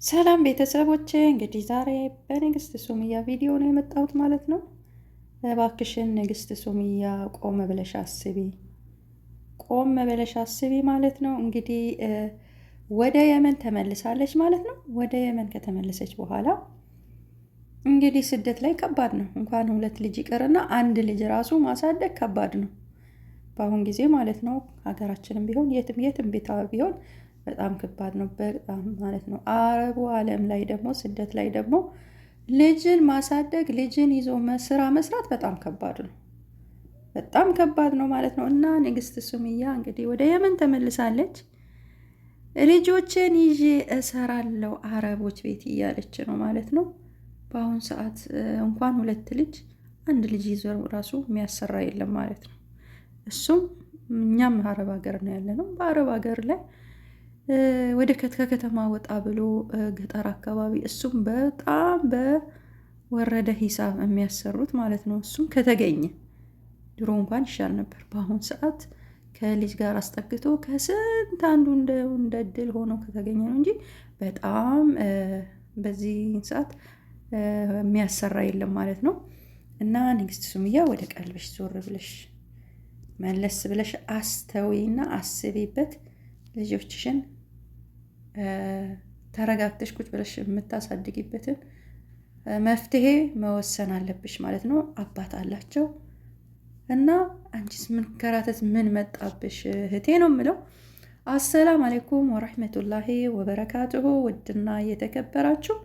ሰላም ቤተሰቦቼ፣ እንግዲህ ዛሬ በንግስት ሱመያ ቪዲዮ ነው የመጣሁት ማለት ነው። እባክሽን ንግስት ሱመያ ቆም ብለሽ አስቢ፣ ቆም ብለሽ አስቢ ማለት ነው። እንግዲህ ወደ የመን ተመልሳለች ማለት ነው። ወደ የመን ከተመለሰች በኋላ እንግዲህ ስደት ላይ ከባድ ነው። እንኳን ሁለት ልጅ ይቅርና አንድ ልጅ ራሱ ማሳደግ ከባድ ነው በአሁን ጊዜ ማለት ነው። ሀገራችንም ቢሆን የትም ቤታ ቢሆን በጣም ከባድ ነው። በጣም ማለት ነው። አረቡ ዓለም ላይ ደግሞ ስደት ላይ ደግሞ ልጅን ማሳደግ ልጅን ይዞ ስራ መስራት በጣም ከባድ ነው። በጣም ከባድ ነው ማለት ነው። እና ንግስት ሱመያ እንግዲህ ወደ የመን ተመልሳለች። ልጆችን ይዤ እሰራለሁ አረቦች ቤት እያለች ነው ማለት ነው። በአሁኑ ሰዓት እንኳን ሁለት ልጅ አንድ ልጅ ይዞ ራሱ የሚያሰራ የለም ማለት ነው። እሱም እኛም አረብ ሀገር ነው ያለ ነው። በአረብ ሀገር ላይ ወደ ከከተማ ወጣ ብሎ ገጠር አካባቢ እሱም በጣም በወረደ ሂሳብ የሚያሰሩት ማለት ነው። እሱም ከተገኘ ድሮ እንኳን ይሻል ነበር። በአሁኑ ሰዓት ከልጅ ጋር አስጠግቶ ከስንት አንዱ እንደ እድል ሆኖ ከተገኘ ነው እንጂ በጣም በዚህ ሰዓት የሚያሰራ የለም ማለት ነው። እና ንግስት ሱመያ ወደ ቀልብሽ ዞር ብለሽ መለስ ብለሽ አስተውይና አስቢበት። ልጆችሽን ተረጋግተሽ ቁጭ ብለሽ የምታሳድጊበትን መፍትሄ መወሰን አለብሽ ማለት ነው። አባት አላቸው እና አንቺስ ምን ከራተት ምን መጣብሽ እህቴ ነው የምለው። አሰላም አለይኩም ወራህመቱላሂ ወበረካቱሁ። ውድና የተከበራችሁ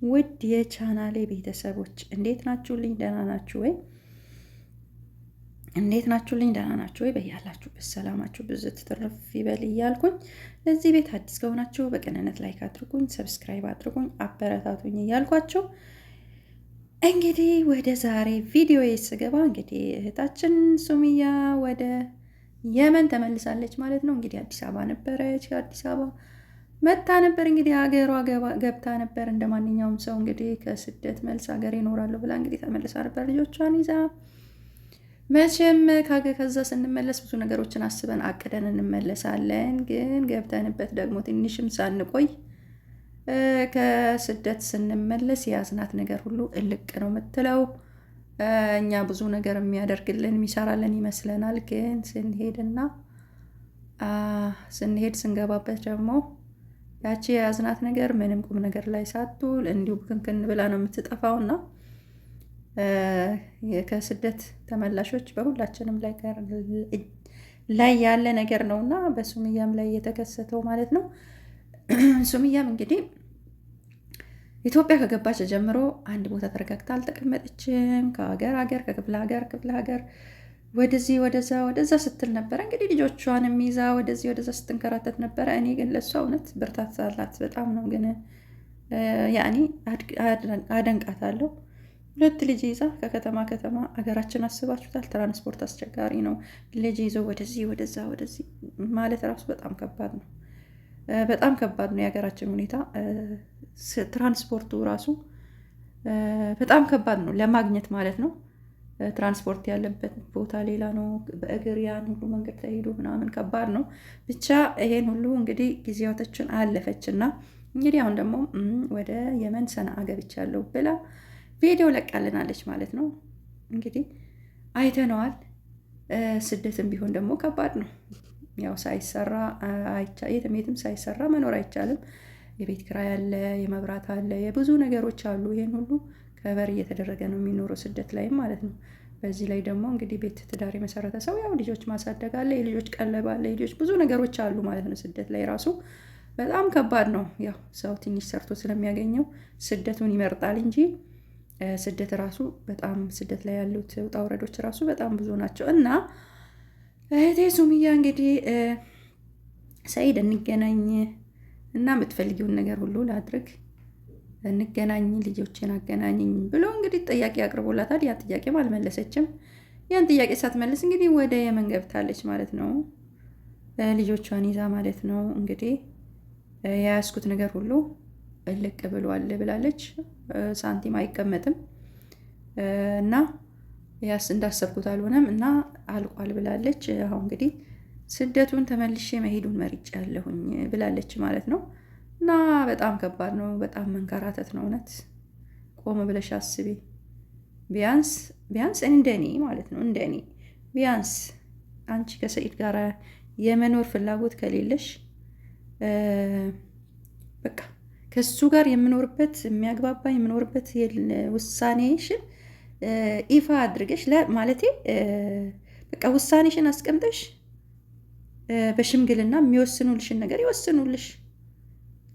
ውድ የቻናሌ ቤተሰቦች እንዴት ናችሁልኝ? ደህና ናችሁ ወይ? እንዴት ናችሁልኝ? ደህና ናችሁ ወይ? በያላችሁበት ሰላማችሁ ብዙ ትርፍ ይበል እያልኩኝ ለዚህ ቤት አዲስ ከሆናችሁ በቅንነት ላይክ አድርጉኝ፣ ሰብስክራይብ አድርጉኝ፣ አበረታቱኝ እያልኳችሁ እንግዲህ ወደ ዛሬ ቪዲዮ ስገባ እንግዲህ እህታችን ሱመያ ወደ የመን ተመልሳለች ማለት ነው። እንግዲህ አዲስ አበባ ነበረች። አዲስ አበባ መታ ነበር እንግዲህ ሀገሯ ገብታ ነበር እንደ ማንኛውም ሰው እንግዲህ ከስደት መልስ ሀገር ይኖራለሁ ብላ እንግዲህ ተመልሳ ነበር ልጆቿን ይዛ። መቼም ከዛ ስንመለስ ብዙ ነገሮችን አስበን አቅደን እንመለሳለን። ግን ገብተንበት ደግሞ ትንሽም ሳንቆይ ከስደት ስንመለስ የያዝናት ነገር ሁሉ እልቅ ነው የምትለው። እኛ ብዙ ነገር የሚያደርግልን የሚሰራልን ይመስለናል። ግን ስንሄድ ስንገባበት ደግሞ ያቺ የያዝናት ነገር ምንም ቁም ነገር ላይ ሳትውል እንዲሁ ክንክን ብላ ነው የምትጠፋውና ከስደት ተመላሾች በሁላችንም ላይ ያለ ነገር ነውና በሱመያም ላይ የተከሰተው ማለት ነው። ሱመያም እንግዲህ ኢትዮጵያ ከገባች ጀምሮ አንድ ቦታ ተረጋግታ አልተቀመጠችም። ከሀገር ከክፍለ ሀገር ወደዚህ ወደዛ ስትል ነበረ። እንግዲህ ልጆቿንም ይዛ ወደዚህ ወደዛ ስትንከራተት ነበረ። እኔ ግን ለእሷ እውነት ብርታት አላት በጣም ነው። ግን ያኔ አደንቃታለሁ። ሁለት ልጅ ይዛ ከከተማ አገራችን አስባችሁታል? ትራንስፖርት አስቸጋሪ ነው። ልጅ ይዞ ወደዚህ ወደዚህ ማለት ራሱ በጣም ከባድ ነው። በጣም ከባድ ነው የሀገራችን ሁኔታ። ትራንስፖርቱ ራሱ በጣም ከባድ ነው ለማግኘት ማለት ነው። ትራንስፖርት ያለበት ቦታ ሌላ ነው። በእግር ያን ሁሉ መንገድ ተሄዶ ምናምን ከባድ ነው። ብቻ ይሄን ሁሉ እንግዲህ ጊዜያቶችን አለፈችና እንግዲህ አሁን ደግሞ ወደ የመን ሰነአ ገብቻለሁ ብላ ቪዲዮ ለቃልናለች ማለት ነው። እንግዲህ አይተነዋል። ስደትም ቢሆን ደግሞ ከባድ ነው። ያው ሳይሰራ የትም ሳይሰራ መኖር አይቻልም። የቤት ኪራይ አለ፣ የመብራት አለ፣ የብዙ ነገሮች አሉ። ይሄን ሁሉ ከበር እየተደረገ ነው የሚኖረው ስደት ላይም ማለት ነው። በዚህ ላይ ደግሞ እንግዲህ ቤት ትዳር የመሰረተ ሰው ያው ልጆች ማሳደግ አለ፣ የልጆች ቀለብ አለ፣ የልጆች ብዙ ነገሮች አሉ ማለት ነው። ስደት ላይ ራሱ በጣም ከባድ ነው። ያው ሰው ትንሽ ሰርቶ ስለሚያገኘው ስደቱን ይመርጣል እንጂ ስደት ራሱ በጣም ስደት ላይ ያሉት ውጣ ውረዶች ራሱ በጣም ብዙ ናቸው። እና እህቴ ሱመያ እንግዲህ ሰኢድ እንገናኝ እና የምትፈልጊውን ነገር ሁሉ ላድርግ፣ እንገናኝ፣ ልጆችን አገናኝኝ ብሎ እንግዲህ ጥያቄ አቅርቦላታል። ያን ጥያቄም አልመለሰችም። ያን ጥያቄ ሳትመልስ እንግዲህ ወደ የመን ገብታለች ማለት ነው። ልጆቿን ይዛ ማለት ነው። እንግዲህ የያዝኩት ነገር ሁሉ እልቅ ብሏል ብላለች። ሳንቲም አይቀመጥም እና ያስ እንዳሰብኩት አልሆነም እና አልቋል ብላለች። አሁን እንግዲህ ስደቱን ተመልሼ መሄዱን መርጫለሁኝ ብላለች ማለት ነው። እና በጣም ከባድ ነው። በጣም መንከራተት ነው እውነት። ቆም ብለሽ አስቢ። ቢያንስ እንደኔ ማለት ነው እንደኔ ቢያንስ አንቺ ከሰኢድ ጋር የመኖር ፍላጎት ከሌለሽ በቃ ከሱ ጋር የምኖርበት የሚያግባባ የምኖርበት ውሳኔሽን ይፋ አድርገሽ ማለቴ በቃ ውሳኔሽን አስቀምጠሽ በሽምግልና የሚወስኑልሽን ነገር ይወስኑልሽ።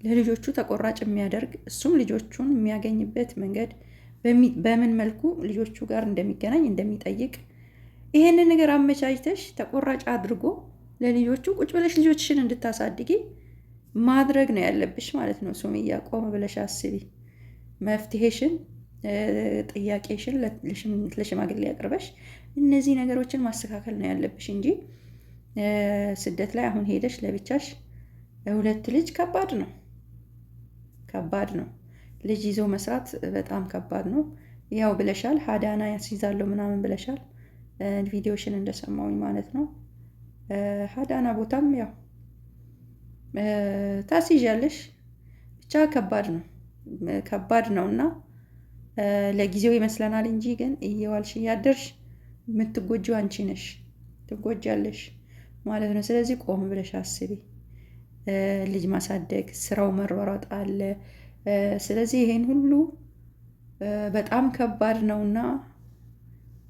ለልጆቹ ተቆራጭ የሚያደርግ እሱም ልጆቹን የሚያገኝበት መንገድ በምን መልኩ ልጆቹ ጋር እንደሚገናኝ እንደሚጠይቅ ይሄንን ነገር አመቻችተሽ ተቆራጭ አድርጎ ለልጆቹ ቁጭ ብለሽ ልጆችሽን እንድታሳድጊ ማድረግ ነው ያለብሽ ማለት ነው። ሱመያ ቆም ብለሽ አስቢ። መፍትሄሽን ጥያቄሽን ለሽማግሌ ያቅርበሽ እነዚህ ነገሮችን ማስተካከል ነው ያለብሽ እንጂ ስደት ላይ አሁን ሄደሽ ለብቻሽ 2 ልጅ ከባድ ነው። ልጅ ይዞ መስራት በጣም ከባድ ነው። ያው ብለሻል፣ ሀዳና ያስይዛለሁ ምናምን ብለሻል፣ ቪዲዮሽን እንደሰማውኝ ማለት ነው። ሀዳና ቦታም ያው ታስይዣለሽ። ብቻ ከባድ ነው እና ለጊዜው ይመስለናል እንጂ ግን እየዋልሽ እያደርሽ የምትጎጂው አንቺ ነሽ፣ ትጎጃለሽ ማለት ነው። ስለዚህ ቆም ብለሽ አስቢ። ልጅ ማሳደግ ስራው መሯሯጥ አለ። ስለዚህ ይሄን ሁሉ በጣም ከባድ ነውና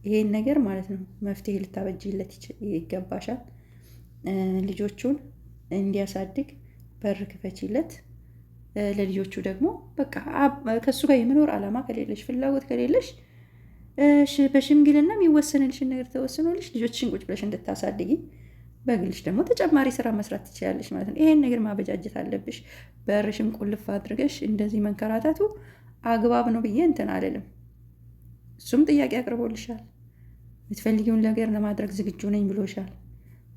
ይሄን ነገር ማለት ነው መፍትሄ ልታበጅለት ይገባሻል። ልጆቹን እንዲያሳድግ በር ክፈችለት። ለልጆቹ ደግሞ በቃ ከሱ ጋር የመኖር አላማ ከሌለሽ ፍላጎት ከሌለሽ በሽምግልና የሚወሰንልሽን ነገር ተወስኖልሽ ልጆችሽን ቁጭ ብለሽ እንድታሳድጊ በግልሽ ደግሞ ተጨማሪ ስራ መስራት ትችላለሽ ማለት ነው። ይሄን ነገር ማበጃጀት አለብሽ። በርሽም ቁልፍ አድርገሽ እንደዚህ መንከራተቱ አግባብ ነው ብዬ እንትን አልልም። እሱም ጥያቄ አቅርቦልሻል። የምትፈልጊውን ነገር ለማድረግ ዝግጁ ነኝ ብሎሻል።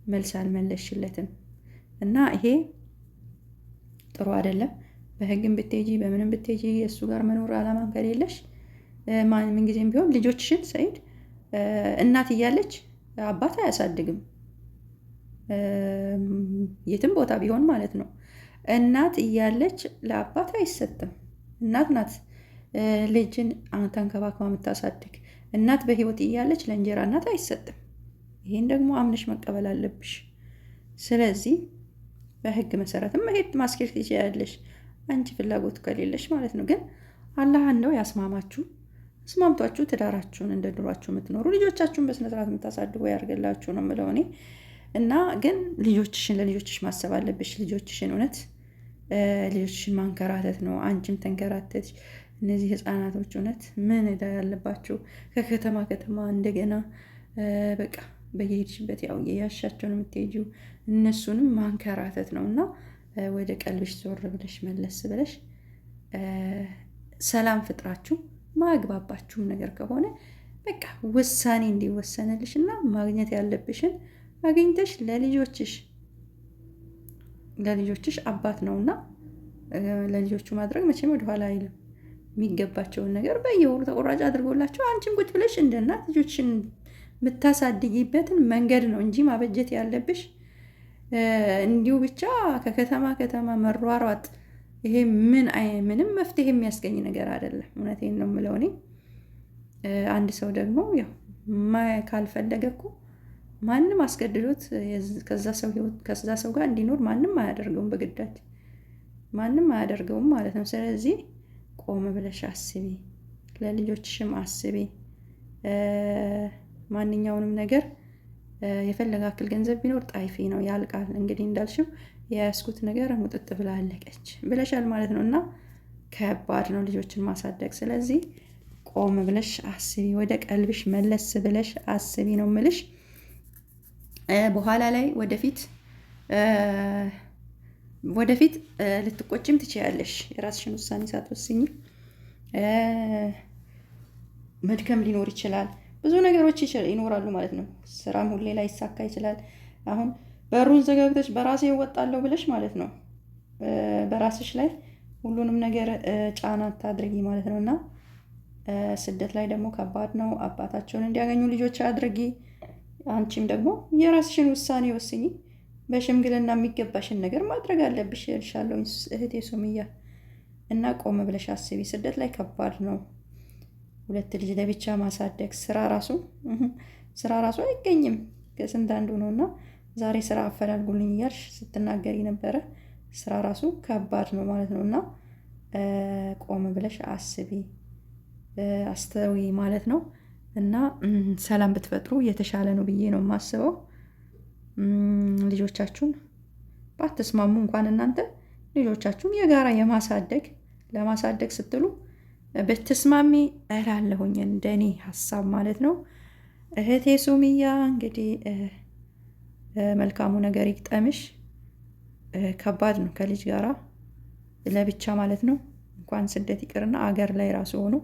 መልስ አልመለስሽለትም እና ይሄ ጥሩ አይደለም። በህግም ብትሄጂ በምንም ብትሄጂ የእሱ ጋር መኖር አላማም ከሌለሽ ምንጊዜም ቢሆን ልጆችሽን ሰኢድ እናት እያለች አባት አያሳድግም። የትም ቦታ ቢሆን ማለት ነው። እናት እያለች ለአባት አይሰጥም። እናት ናት ልጅን ተንከባክባ የምታሳድግ። እናት በህይወት እያለች ለእንጀራ እናት አይሰጥም። ይሄን ደግሞ አምነሽ መቀበል አለብሽ። ስለዚህ በህግ መሰረትም መሄድ ማስኬድ ትችያለሽ፣ አንቺ ፍላጎቱ ከሌለሽ ማለት ነው። ግን አላህ እንደው ያስማማችሁ፣ አስማምቷችሁ ትዳራችሁን እንደ ድሯችሁ የምትኖሩ ልጆቻችሁን በስነስርዓት የምታሳድጉ ያርገላችሁ ነው የምለው እኔ። እና ግን ለልጆችሽ ማሰብ አለብሽ። ልጆችሽን እውነት ልጆችሽን ማንከራተት ነው። አንቺም ተንከራተች። እነዚህ ህፃናቶች እውነት ምን እዳ ያለባቸው ከከተማ እንደገና በቃ በየሄድሽበት ያው የያሻቸውን የምትሄጂው እነሱንም ማንከራተት ነው። እና ወደ ቀልብሽ ዞር ብለሽ መለስ ብለሽ ሰላም ፍጥራችሁ ማግባባችሁም ነገር ከሆነ በቃ ውሳኔ እንዲወሰንልሽ እና ማግኘት ያለብሽን አግኝተሽ ለልጆችሽ አባት ነውና ለልጆቹ ማድረግ መቼም ወደኋላ አይልም። የሚገባቸውን ነገር በየወሩ ተቆራጭ አድርጎላቸው አንቺም ቁጭ ብለሽ እንደ እናት ልጆችሽን የምታሳድጊበትን መንገድ ነው እንጂ ማበጀት ያለብሽ እንዲሁ ብቻ ከከተማ መሯሯጥ። ይሄ ምንም መፍትሄ የሚያስገኝ ነገር አይደለም። እውነቴን ነው የምለው እኔ። አንድ ሰው ደግሞ ያው ካልፈለገ እኮ ማንም አስገድዶት ከዛ ሰው ጋር እንዲኖር ማንም አያደርገውም፣ በግዳጅ ማንም አያደርገውም ማለት ነው። ስለዚህ ቆም ብለሽ አስቢ፣ ለልጆችሽም አስቢ። ማንኛውንም ነገር የፈለገ አክል ገንዘብ ቢኖር ጣይፊ ነው፣ ያልቃል። እንግዲህ እንዳልሽው የያዝኩት ነገር ሙጥጥ ብላ አለቀች ብለሻል ማለት ነው። እና ከባድ ነው ልጆችን ማሳደግ። ስለዚህ ቆም ብለሽ አስቢ፣ ወደ ቀልብሽ መለስ ብለሽ አስቢ ነው ምልሽ። በኋላ ላይ ወደፊት ልትቆጭም ትችያለሽ። የራስሽን ውሳኔ ሳትወስኝ መድከም ሊኖር ይችላል። ብዙ ነገሮች ይኖራሉ ማለት ነው። ስራም ሁሌ ላይ ይሳካ ይችላል። አሁን በሩን ዘጋግተሽ በራሴ እወጣለሁ ብለሽ ማለት ነው በራስሽ ላይ ሁሉንም ነገር ጫና ታድርጊ ማለት ነው። እና ስደት ላይ ደግሞ ከባድ ነው። አባታቸውን እንዲያገኙ ልጆች አድርጊ። አንቺም ደግሞ የራስሽን ውሳኔ ወስኚ። በሽምግልና የሚገባሽን ነገር ማድረግ አለብሽ እልሻለሁ እህቴ ሱምያ። እና ቆም ብለሽ አስቢ። ስደት ላይ ከባድ ነው። 2 ልጅ ለብቻ ማሳደግ ስራ ራሱ አይገኝም ከስንት አንዱ ነው። እና ዛሬ ስራ አፈላልጉልኝ እያልሽ ስትናገሪ ነበረ። ስራ ራሱ ከባድ ነው ማለት ነው። እና ቆም ብለሽ አስቢ፣ አስተዊ ማለት ነው። እና ሰላም ብትፈጥሩ የተሻለ ነው ብዬ ነው የማስበው። ልጆቻችሁን ባትስማሙ እንኳን እናንተ ልጆቻችሁን የጋራ ለማሳደግ ስትሉ ብትስማሚ እላለሁኝ፣ እንደኔ ሀሳብ ማለት ነው። እህቴ ሱምያ እንግዲህ መልካሙ ነገር ይግጠምሽ። ከባድ ነው ከልጅ ጋራ ለብቻ ማለት ነው። እንኳን ስደት ይቅርና አገር ላይ ራሱ ሆኖ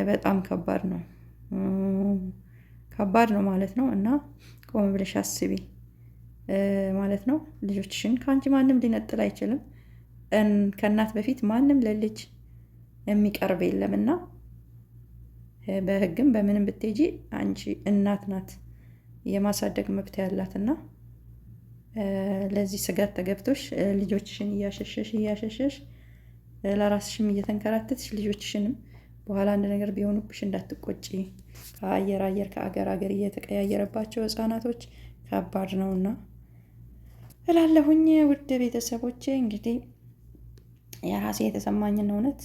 በጣም ከባድ ነው ማለት ነው። እና ቆም ብለሽ አስቢ ማለት ነው። ልጆችሽን ከአንቺ ማንም ሊነጥል አይችልም። ከእናት በፊት ማንም ለልጅ የሚቀርብ የለም እና በሕግም በምንም ብትሄጂ አንቺ እናት ናት የማሳደግ መብት ያላትና ለዚህ ስጋት ተገብቶሽ ልጆችሽን እያሸሸሽ ለራስሽም እየተንከራተትሽ ልጆችሽንም በኋላ አንድ ነገር ቢሆኑብሽ እንዳትቆጪ። ከአገር አገር እየተቀያየረባቸው ህጻናቶች ከባድ ነውና እላለሁኝ። ውድ ቤተሰቦቼ እንግዲህ የራሴ የተሰማኝን እውነት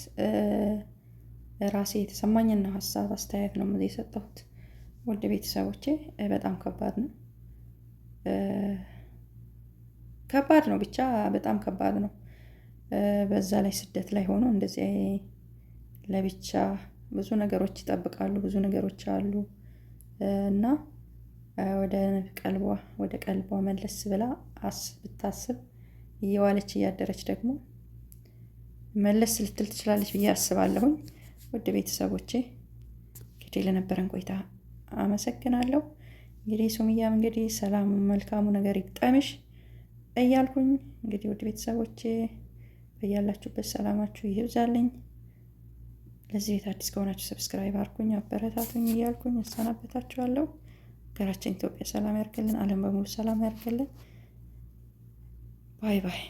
ራሴ የተሰማኝን ሀሳብ አስተያየት ነው የሰጠሁት። ውድ ቤተሰቦቼ በጣም ከባድ ነው ብቻ በጣም ከባድ ነው። በዛ ላይ ስደት ላይ ሆኖ እንደዚህ ለብቻ ብዙ ነገሮች ይጠብቃሉ፣ ብዙ ነገሮች አሉ እና ወደ ቀልቧ መለስ ብላ ብታስብ እየዋለች እያደረች ደግሞ መለስ ልትል ትችላለች ብዬ አስባለሁኝ። ውድ ቤተሰቦቼ እንግዲህ ለነበረን ቆይታ አመሰግናለሁ። እንግዲህ ሱምያም እንግዲህ ሰላሙ መልካሙ ነገር ይግጠምሽ እያልኩኝ እንግዲህ ውድ ቤተሰቦቼ በያላችሁበት ሰላማችሁ ይብዛልኝ። ለዚህ ቤት አዲስ ከሆናችሁ ሰብስክራይብ አድርጉኝ፣ አበረታቱኝ እያልኩኝ እሰናበታችኋለሁ። ሀገራችን ኢትዮጵያ ሰላም ያርግልን፣ ዓለም በሙሉ ሰላም ያርግልን። ባይ ባይ።